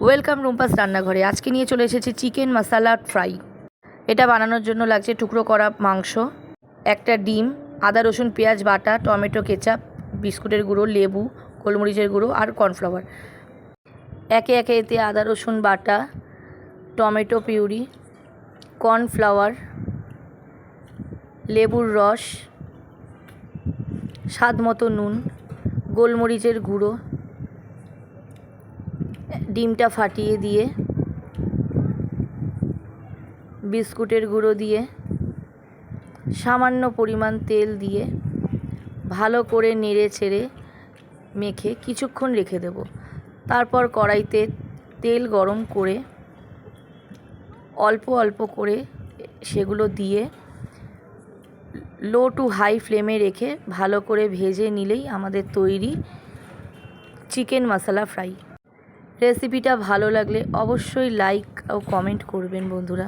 Welcome Rumpa's রান্নাঘরে। আজকে নিয়ে চলে এসেছি চিকেন মশলা ফ্রাই। এটা বানানোর জন্য লাগছে টুকরো করা মাংস, একটা ডিম, আদা রসুন পেঁয়াজ বাটা, টমেটো কেচাপ, বিস্কুটের গুঁড়ো, লেবু, গোলমরিচের গুঁড়ো আর কর্নফ্লাওয়ার। একে একে এতে আদা রসুন বাটা, টমেটো পিউরি, কর্নফ্লাওয়ার, লেবুর রস, স্বাদ মতো নুন, গোলমরিচের গুঁড়ো, ডিমটা ফাটিয়ে দিয়ে, বিস্কুটের গুঁড়ো দিয়ে, সামান্য পরিমাণ তেল দিয়ে ভালো করে নেড়ে চেড়ে মেখে কিছুক্ষণ রেখে দেব। তারপর কড়াইতে তেল গরম করে অল্প অল্প করে সেগুলো দিয়ে লো টু হাই ফ্লেমে রেখে ভালো করে ভেজে নিলেই আমাদের তৈরি চিকেন মশলা ফ্রাই। রেসিপিটা ভালো লাগলে অবশ্যই লাইক ও কমেন্ট করবেন বন্ধুরা।